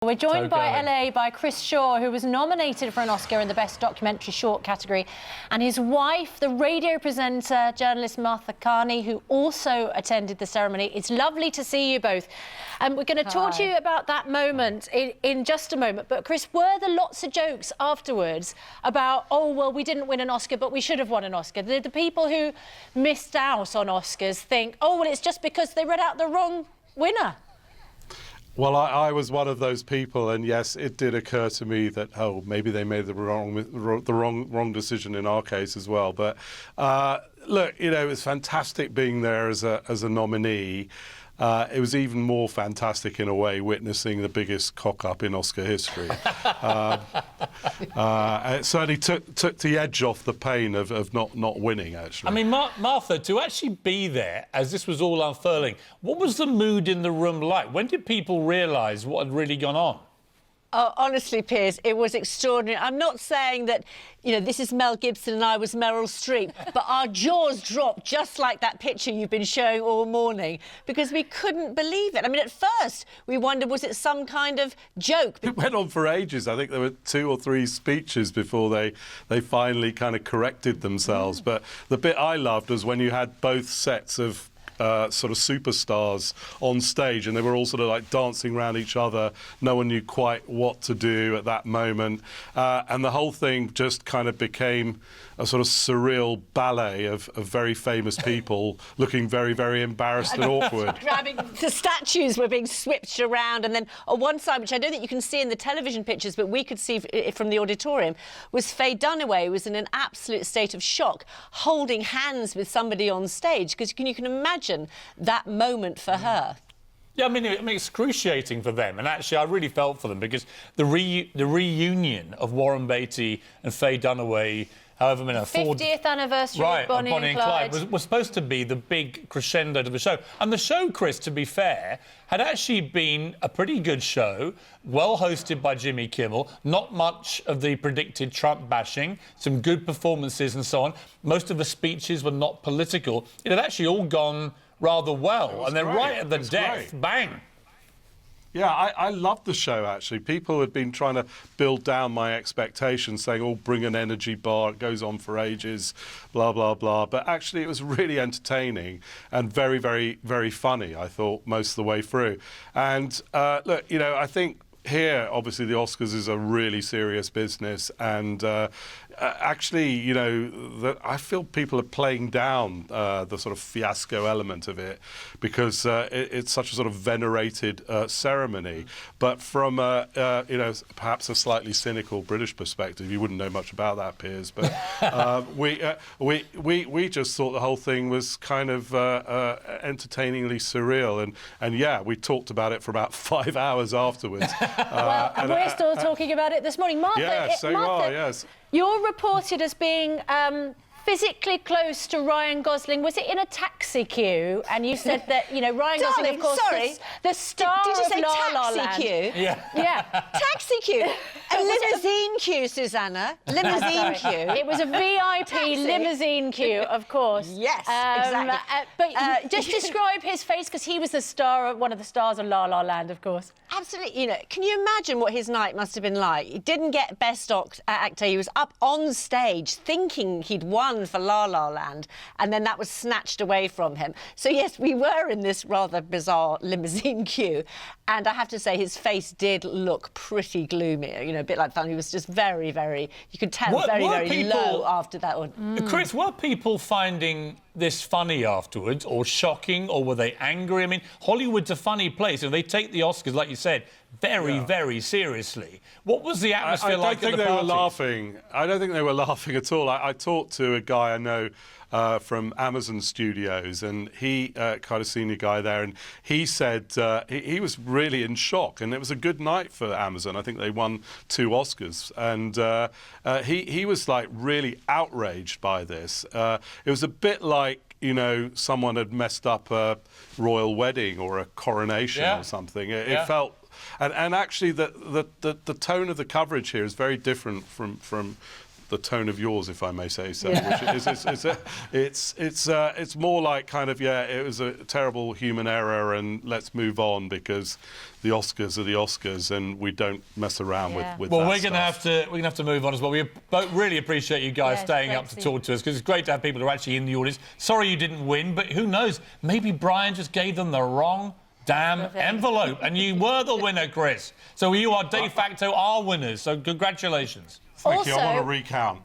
We're joined by LA by Chris Shaw, who was nominated for an Oscar in the Best Documentary Short category, and his wife, the radio presenter, journalist Martha Kearney, who also attended the ceremony. It's lovely to see you both. And we're going to talk to you about that moment in just a moment. But, Chris, were there lots of jokes afterwards about, oh, well, we didn't win an Oscar, but we should have won an Oscar? Did the people who missed out on Oscars think, oh, well, it's just because they read out the wrong winner? Well, I was one of those people, and yes, it did occur to me that, oh, maybe they made the wrong decision in our case as well. But look, you know, it was fantastic being there as a nominee. It was even more fantastic in a way witnessing the biggest cock-up in Oscar history. It certainly took the edge off the pain of not winning, actually. I mean, Martha, to actually be there as this was all unfurling, what was the mood in the room like? When did people realise what had really gone on? Oh, honestly, Piers, it was extraordinary. I'm not saying that, you know, this is Mel Gibson and I was Meryl Streep, but our jaws dropped just like that picture you've been showing all morning, because we couldn't believe it. I mean, at first, we wondered, was it some kind of joke? It went on for ages. I think there were 2 or 3 speeches before they finally kind of corrected themselves. But the bit I loved was when you had both sets of sort of superstars on stage, and they were all sort of like dancing around each other. No one knew quite what to do at that moment, and the whole thing just kind of became a sort of surreal ballet of very famous people looking very, very embarrassed and awkward. The statues were being switched around, and then on one side, which I don't think you can see in the television pictures, but we could see it from the auditorium, was Faye Dunaway, who was in an absolute state of shock, holding hands with somebody on stage, because you can imagine that moment for her. Yeah, I mean, excruciating for them. And actually, I really felt for them, because the reunion of Warren Beatty and Faye Dunaway, however many... 50th anniversary of Bonnie and Clyde. Was supposed to be the big crescendo to the show. And the show, Chris, to be fair, had actually been a pretty good show, well hosted by Jimmy Kimmel, not much of the predicted Trump bashing, some good performances and so on. Most of the speeches were not political. It had actually all gone rather well. And then right at the death, bang. Yeah, I loved the show, actually. People had been trying to build down my expectations, saying, oh, bring an energy bar, it goes on for ages, blah, blah, blah. But actually, it was really entertaining and very, very, very funny, I thought, most of the way through. And, look, you know, I think here, obviously, the Oscars is a really serious business, and actually, you know, I feel people are playing down the sort of fiasco element of it, because it's such a sort of venerated ceremony. But from you know, perhaps a slightly cynical British perspective, you wouldn't know much about that, Piers, but we just thought the whole thing was kind of entertainingly surreal, and yeah, we talked about it for about 5 hours afterwards. Well, and we're still talking about it this morning. Martha, yes, so Martha, you are, yes. You're reported as being physically close to Ryan Gosling. Was it in a taxi queue? And you said that, you know, Ryan Gosling, of course, the star did you say of La La taxi Land. queue? Yeah. Taxi queue. A limousine queue, Susanna. Limousine queue. It was a VIP limousine queue, of course. Yes, exactly. But just describe his face, because he was the star, one of the stars of La La Land, of course. Absolutely. You know, can you imagine what his night must have been like? He didn't get Best Actor. He was up on stage thinking he'd won for La La Land, and then that was snatched away from him. So, yes, we were in this rather bizarre limousine queue, and I have to say his face did look pretty gloomy, you know, a bit like fun. He was just very, very, you could tell, very low after that one. Chris, were people finding this funny afterwards, or shocking, or were they angry? I mean, Hollywood's a funny place, and they take the Oscars, like you said, very seriously. What was the atmosphere like at the parties? I don't think they were laughing at all. I talked to a guy I know from Amazon Studios, and he, kind of senior guy there, and he said he was really in shock, and it was a good night for Amazon. I think they won 2 Oscars, and he was like really outraged by this. It was a bit like, you know, someone had messed up a royal wedding or a coronation or something. It felt... And actually, the tone of the coverage here is very different from the tone of yours, if I may say so. It's more like kind of, it was a terrible human error, and let's move on because the Oscars are the Oscars, and we don't mess around with well, that we're gonna have to move on as well. We both really appreciate you guys staying up to talk to us, because it's great to have people who are actually in the audience. Sorry you didn't win, but who knows? Maybe Brian just gave them the wrong damn envelope, and you were the winner, Chris. So you are de facto our winners. So congratulations. Thank you. I want to recount.